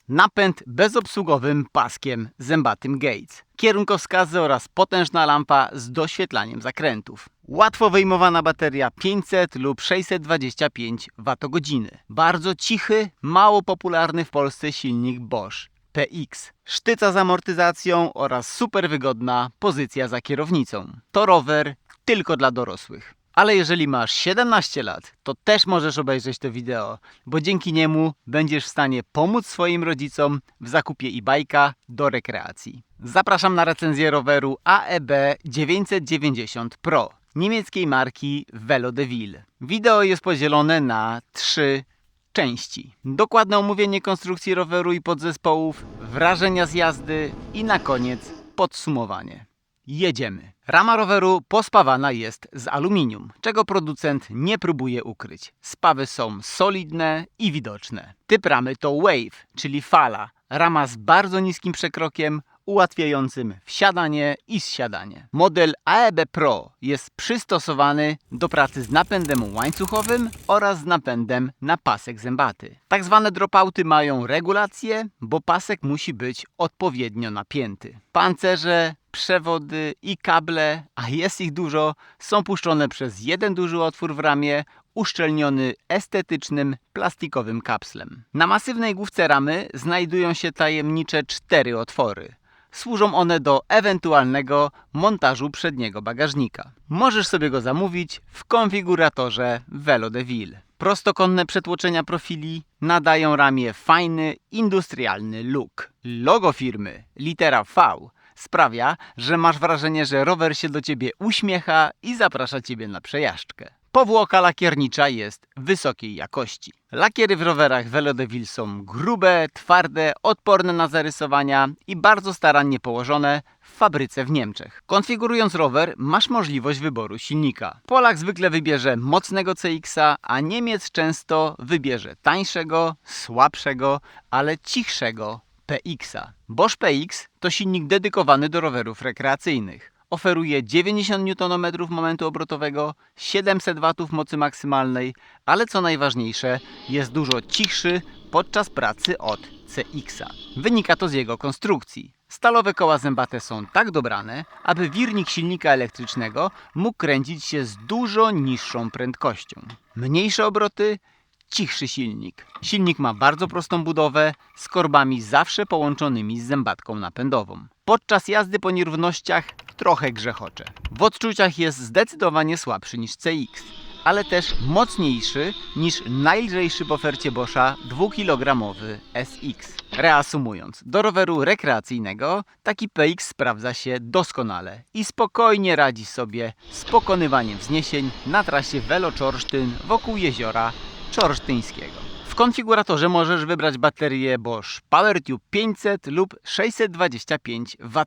napęd bezobsługowym paskiem zębatym Gates, kierunkowskazy oraz potężna lampa z doświetlaniem zakrętów. Łatwo wyjmowana bateria 500 lub 625 Wh. Bardzo cichy, mało popularny w Polsce silnik Bosch PX. Sztyca z amortyzacją oraz super wygodna pozycja za kierownicą. To rower tylko dla dorosłych. Ale jeżeli masz 17 lat, to też możesz obejrzeć to wideo, bo dzięki niemu będziesz w stanie pomóc swoim rodzicom w zakupie e-bike'a do rekreacji. Zapraszam na recenzję roweru AEB 990 Pro niemieckiej marki Velo de Ville. Wideo jest podzielone na 3 części. Dokładne omówienie konstrukcji roweru i podzespołów, wrażenia z jazdy i na koniec podsumowanie. Jedziemy. Rama roweru pospawana jest z aluminium, czego producent nie próbuje ukryć. Spawy są solidne i widoczne. Typ ramy to Wave, czyli fala. Rama z bardzo niskim przekrokiem, ułatwiającym wsiadanie i zsiadanie. Model AEB Pro jest przystosowany do pracy z napędem łańcuchowym oraz z napędem na pasek zębaty. Tak zwane dropouty mają regulację, bo pasek musi być odpowiednio napięty. Pancerze, przewody i kable, a jest ich dużo, są puszczone przez jeden duży otwór w ramie, uszczelniony estetycznym plastikowym kapslem. Na masywnej główce ramy znajdują się tajemnicze 4 otwory. Służą one do ewentualnego montażu przedniego bagażnika. Możesz sobie go zamówić w konfiguratorze Velo de Ville. Prostokątne przetłoczenia profili nadają ramie fajny, industrialny look. Logo firmy, litera V, sprawia, że masz wrażenie, że rower się do ciebie uśmiecha i zaprasza ciebie na przejażdżkę. Powłoka lakiernicza jest wysokiej jakości. Lakiery w rowerach Velo de Ville są grube, twarde, odporne na zarysowania i bardzo starannie położone w fabryce w Niemczech. Konfigurując rower, masz możliwość wyboru silnika. Polak zwykle wybierze mocnego CX-a, a Niemiec często wybierze tańszego, słabszego, ale cichszego PX-a. Bosch PX to silnik dedykowany do rowerów rekreacyjnych. Oferuje 90 Nm momentu obrotowego, 700 W mocy maksymalnej, ale co najważniejsze, jest dużo cichszy podczas pracy od CX-a. Wynika to z jego konstrukcji. Stalowe koła zębate są tak dobrane, aby wirnik silnika elektrycznego mógł kręcić się z dużo niższą prędkością. Mniejsze obroty, cichszy silnik. Silnik ma bardzo prostą budowę, z korbami zawsze połączonymi z zębatką napędową. Podczas jazdy po nierównościach trochę grzechocze. W odczuciach jest zdecydowanie słabszy niż CX, ale też mocniejszy niż najlżejszy w ofercie Boscha 2-kilogramowy SX. Reasumując, do roweru rekreacyjnego taki PX sprawdza się doskonale i spokojnie radzi sobie z pokonywaniem wzniesień na trasie Velo-Czorsztyn wokół jeziora Czorsztyńskiego. W konfiguratorze możesz wybrać baterię Bosch PowerTube 500 lub 625 Wh.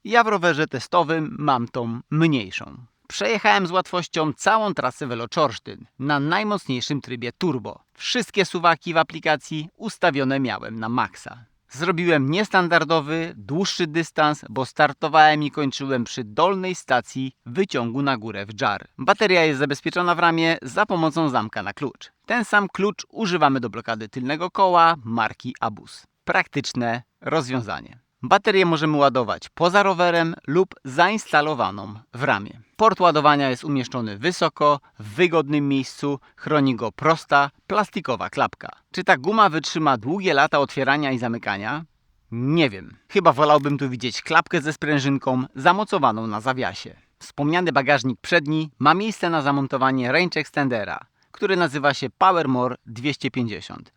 Ja w rowerze testowym mam tą mniejszą. Przejechałem z łatwością całą trasę Velo-Czorsztyn na najmocniejszym trybie turbo. Wszystkie suwaki w aplikacji ustawione miałem na maksa. Zrobiłem niestandardowy, dłuższy dystans, bo startowałem i kończyłem przy dolnej stacji wyciągu na górę w Jar. Bateria jest zabezpieczona w ramie za pomocą zamka na klucz. Ten sam klucz używamy do blokady tylnego koła marki Abus. Praktyczne rozwiązanie. Baterię możemy ładować poza rowerem lub zainstalowaną w ramie. Port ładowania jest umieszczony wysoko, w wygodnym miejscu, chroni go prosta, plastikowa klapka. Czy ta guma wytrzyma długie lata otwierania i zamykania? Nie wiem. Chyba wolałbym tu widzieć klapkę ze sprężynką zamocowaną na zawiasie. Wspomniany bagażnik przedni ma miejsce na zamontowanie range extendera, który nazywa się PowerMore 250.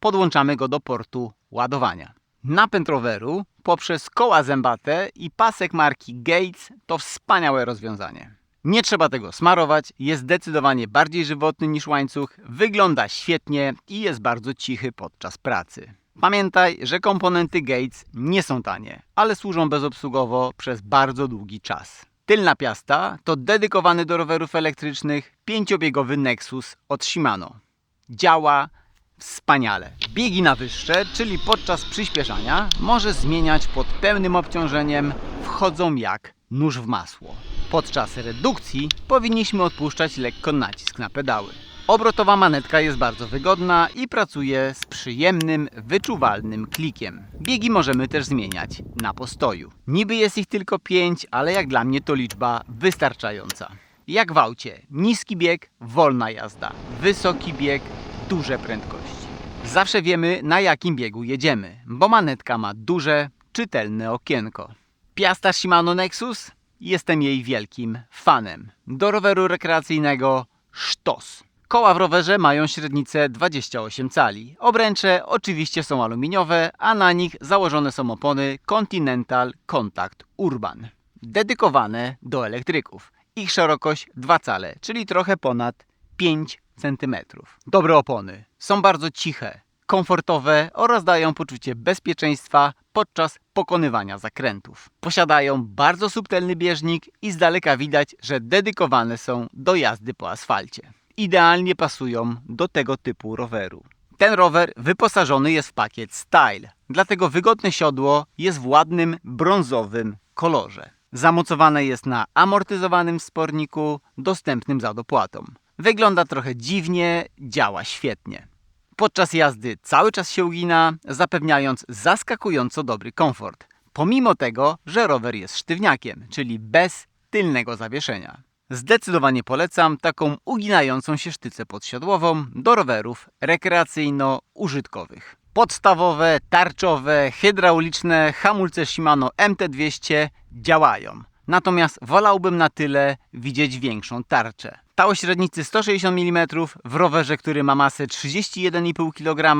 Podłączamy go do portu ładowania. Napęd roweru poprzez koła zębate i pasek marki Gates to wspaniałe rozwiązanie. Nie trzeba tego smarować, jest zdecydowanie bardziej żywotny niż łańcuch, wygląda świetnie i jest bardzo cichy podczas pracy. Pamiętaj, że komponenty Gates nie są tanie, ale służą bezobsługowo przez bardzo długi czas. Tylna piasta to dedykowany do rowerów elektrycznych 5-biegowy Nexus od Shimano. Działa wspaniale. Biegi na wyższe, czyli podczas przyspieszania, może zmieniać pod pełnym obciążeniem, wchodzą jak nóż w masło. Podczas redukcji powinniśmy odpuszczać lekko nacisk na pedały. Obrotowa manetka jest bardzo wygodna i pracuje z przyjemnym, wyczuwalnym klikiem. Biegi możemy też zmieniać na postoju. Niby jest ich tylko 5, ale jak dla mnie to liczba wystarczająca. Jak w aucie, niski bieg, wolna jazda, wysoki bieg, duże prędkości. Zawsze wiemy, na jakim biegu jedziemy, bo manetka ma duże, czytelne okienko. Piasta Shimano Nexus? Jestem jej wielkim fanem. Do roweru rekreacyjnego sztos. Koła w rowerze mają średnicę 28 cali. Obręcze oczywiście są aluminiowe, a na nich założone są opony Continental Contact Urban. Dedykowane do elektryków. Ich szerokość 2 cale, czyli trochę ponad 5 cm. Dobre opony. Są bardzo ciche, komfortowe oraz dają poczucie bezpieczeństwa podczas pokonywania zakrętów. Posiadają bardzo subtelny bieżnik i z daleka widać, że dedykowane są do jazdy po asfalcie. Idealnie pasują do tego typu roweru. Ten rower wyposażony jest w pakiet Style, dlatego wygodne siodło jest w ładnym brązowym kolorze. Zamocowane jest na amortyzowanym wsporniku dostępnym za dopłatą. Wygląda trochę dziwnie, działa świetnie. Podczas jazdy cały czas się ugina, zapewniając zaskakująco dobry komfort. Pomimo tego, że rower jest sztywniakiem, czyli bez tylnego zawieszenia. Zdecydowanie polecam taką uginającą się sztycę podsiodłową do rowerów rekreacyjno-użytkowych. Podstawowe, tarczowe, hydrauliczne hamulce Shimano MT200 działają. Natomiast wolałbym na tyle widzieć większą tarczę. Ta o średnicy 160 mm w rowerze, który ma masę 31,5 kg,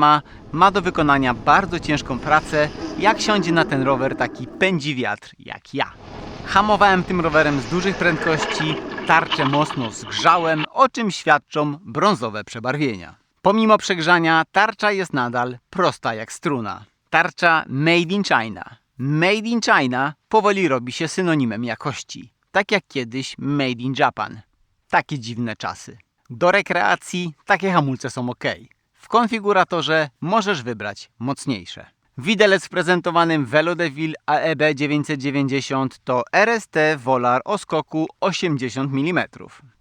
ma do wykonania bardzo ciężką pracę, jak siądzie na ten rower taki pędzi wiatr jak ja. Hamowałem tym rowerem z dużych prędkości, tarczę mocno zgrzałem, o czym świadczą brązowe przebarwienia. Pomimo przegrzania tarcza jest nadal prosta jak struna. Tarcza Made in China. Made in China powoli robi się synonimem jakości. Tak jak kiedyś Made in Japan. Takie dziwne czasy. Do rekreacji takie hamulce są ok. W konfiguratorze możesz wybrać mocniejsze. Widelec w prezentowanym Velo Devil AEB 990 to RST Volar o skoku 80 mm.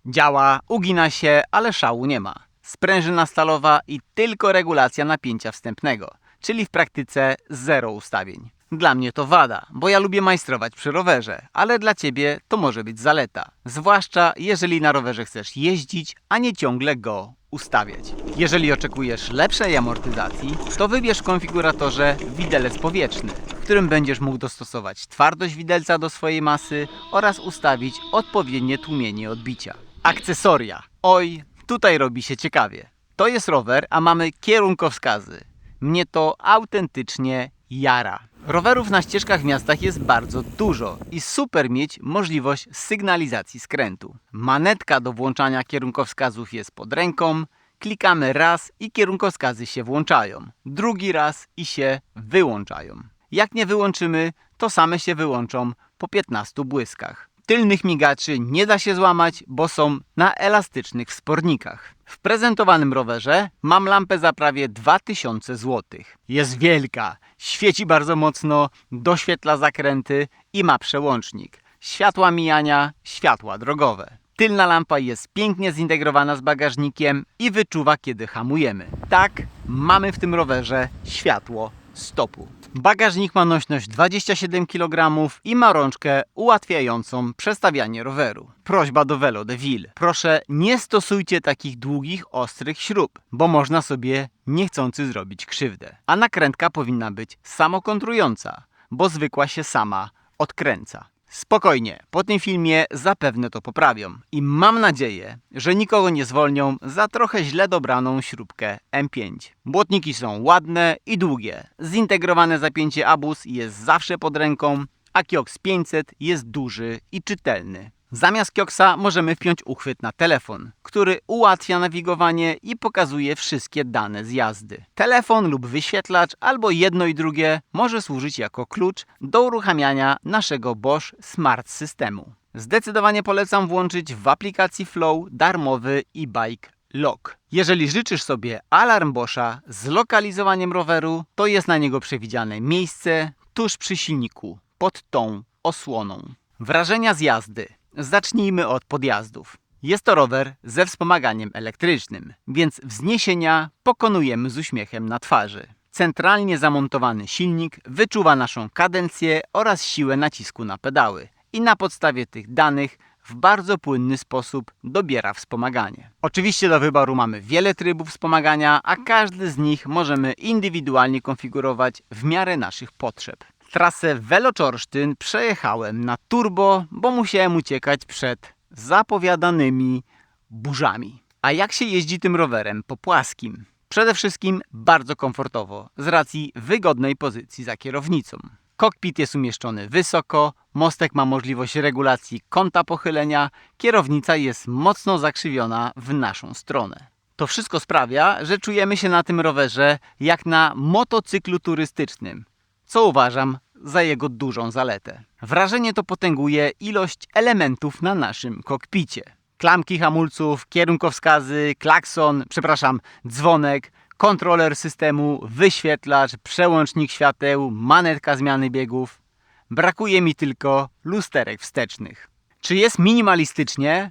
Działa, ugina się, ale szału nie ma. Sprężyna stalowa i tylko regulacja napięcia wstępnego, czyli w praktyce 0 ustawień. Dla mnie to wada, bo ja lubię majstrować przy rowerze, ale dla Ciebie to może być zaleta. Zwłaszcza jeżeli na rowerze chcesz jeździć, a nie ciągle go ustawiać. Jeżeli oczekujesz lepszej amortyzacji, to wybierz w konfiguratorze widelec powietrzny, w którym będziesz mógł dostosować twardość widelca do swojej masy oraz ustawić odpowiednie tłumienie odbicia. Akcesoria. Oj, tutaj robi się ciekawie. To jest rower, a mamy kierunkowskazy. Mnie to autentycznie jara. Rowerów na ścieżkach w miastach jest bardzo dużo i super mieć możliwość sygnalizacji skrętu. Manetka do włączania kierunkowskazów jest pod ręką, klikamy raz i kierunkowskazy się włączają, drugi raz i się wyłączają. Jak nie wyłączymy, to same się wyłączą po 15 błyskach. Tylnych migaczy nie da się złamać, bo są na elastycznych wspornikach. W prezentowanym rowerze mam lampę za prawie 2000 zł. Jest wielka, świeci bardzo mocno, doświetla zakręty i ma przełącznik. Światła mijania, światła drogowe. Tylna lampa jest pięknie zintegrowana z bagażnikiem i wyczuwa, kiedy hamujemy. Tak, mamy w tym rowerze światło stopu. Bagażnik ma nośność 27 kg i ma rączkę ułatwiającą przestawianie roweru. Prośba do Velo Devil. Proszę, nie stosujcie takich długich, ostrych śrub, bo można sobie niechcący zrobić krzywdę. A nakrętka powinna być samokontrująca, bo zwykła się sama odkręca. Spokojnie, po tym filmie zapewne to poprawią i mam nadzieję, że nikogo nie zwolnią za trochę źle dobraną śrubkę M5. Błotniki są ładne i długie. Zintegrowane zapięcie ABUS jest zawsze pod ręką, a Kiox 500 jest duży i czytelny. Zamiast Kioxa możemy wpiąć uchwyt na telefon, który ułatwia nawigowanie i pokazuje wszystkie dane z jazdy. Telefon lub wyświetlacz albo jedno i drugie może służyć jako klucz do uruchamiania naszego Bosch Smart Systemu. Zdecydowanie polecam włączyć w aplikacji Flow darmowy e-bike lock. Jeżeli życzysz sobie alarm Boscha z lokalizowaniem roweru, to jest na niego przewidziane miejsce tuż przy silniku, pod tą osłoną. Wrażenia z jazdy. Zacznijmy od podjazdów. Jest to rower ze wspomaganiem elektrycznym, więc wzniesienia pokonujemy z uśmiechem na twarzy. Centralnie zamontowany silnik wyczuwa naszą kadencję oraz siłę nacisku na pedały i na podstawie tych danych w bardzo płynny sposób dobiera wspomaganie. Oczywiście do wyboru mamy wiele trybów wspomagania, a każdy z nich możemy indywidualnie konfigurować w miarę naszych potrzeb. Trasę Welo-Czorsztyn przejechałem na turbo, bo musiałem uciekać przed zapowiadanymi burzami. A jak się jeździ tym rowerem po płaskim? Przede wszystkim bardzo komfortowo, z racji wygodnej pozycji za kierownicą. Kokpit jest umieszczony wysoko, mostek ma możliwość regulacji kąta pochylenia, kierownica jest mocno zakrzywiona w naszą stronę. To wszystko sprawia, że czujemy się na tym rowerze jak na motocyklu turystycznym, co uważam za jego dużą zaletę. Wrażenie to potęguje ilość elementów na naszym kokpicie. Klamki hamulców, kierunkowskazy, dzwonek, kontroler systemu, wyświetlacz, przełącznik świateł, manetka zmiany biegów. Brakuje mi tylko lusterek wstecznych. Czy jest minimalistycznie?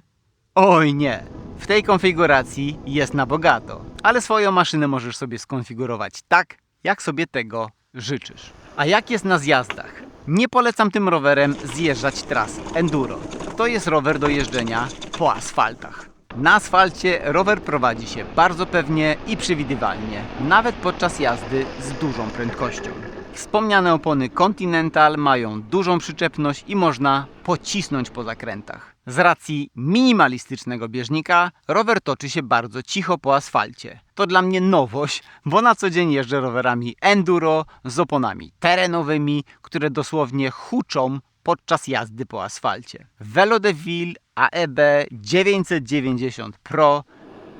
Oj nie! W tej konfiguracji jest na bogato, ale swoją maszynę możesz sobie skonfigurować tak, jak sobie tego życzysz. A jak jest na zjazdach? Nie polecam tym rowerem zjeżdżać tras enduro. To jest rower do jeżdżenia po asfaltach. Na asfalcie rower prowadzi się bardzo pewnie i przewidywalnie, nawet podczas jazdy z dużą prędkością. Wspomniane opony Continental mają dużą przyczepność i można pocisnąć po zakrętach. Z racji minimalistycznego bieżnika rower toczy się bardzo cicho po asfalcie. To dla mnie nowość, bo na co dzień jeżdżę rowerami enduro z oponami terenowymi, które dosłownie huczą podczas jazdy po asfalcie. Velo de Ville AEB 990 Pro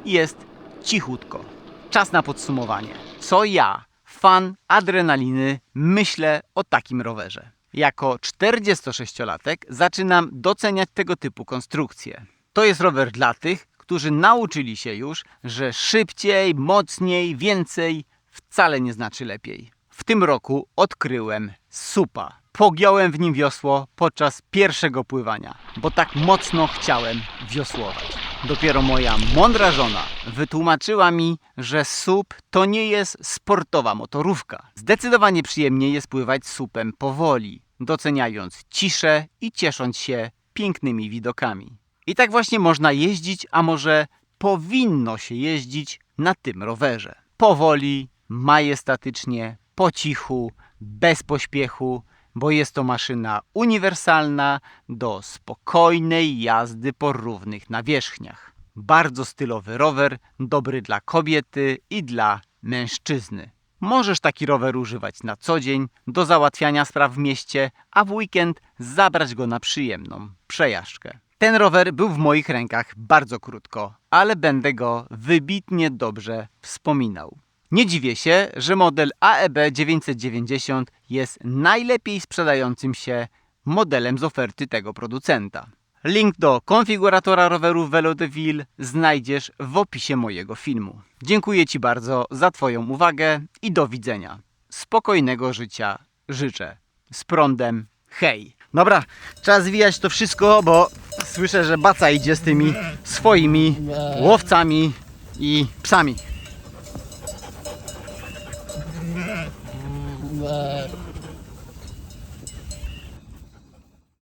jest cichutko. Czas na podsumowanie. Co ja, fan adrenaliny, myślę o takim rowerze? Jako 46-latek zaczynam doceniać tego typu konstrukcje. To jest rower dla tych, którzy nauczyli się już, że szybciej, mocniej, więcej wcale nie znaczy lepiej. W tym roku odkryłem SUPa. Pogiąłem w nim wiosło podczas pierwszego pływania, bo tak mocno chciałem wiosłować. Dopiero moja mądra żona wytłumaczyła mi, że SUP to nie jest sportowa motorówka. Zdecydowanie przyjemniej jest pływać SUPem powoli, doceniając ciszę i ciesząc się pięknymi widokami. I tak właśnie można jeździć, a może powinno się jeździć na tym rowerze. Powoli, majestatycznie, po cichu, bez pośpiechu, bo jest to maszyna uniwersalna do spokojnej jazdy po równych nawierzchniach. Bardzo stylowy rower, dobry dla kobiety i dla mężczyzny. Możesz taki rower używać na co dzień, do załatwiania spraw w mieście, a w weekend zabrać go na przyjemną przejażdżkę. Ten rower był w moich rękach bardzo krótko, ale będę go wybitnie dobrze wspominał. Nie dziwię się, że model AEB 990 jest najlepiej sprzedającym się modelem z oferty tego producenta. Link do konfiguratora rowerów Velo de Ville znajdziesz w opisie mojego filmu. Dziękuję Ci bardzo za Twoją uwagę i do widzenia. Spokojnego życia życzę. Z prądem, hej! Dobra, trzeba zwijać to wszystko, bo słyszę, że Baca idzie z tymi swoimi łowcami i psami.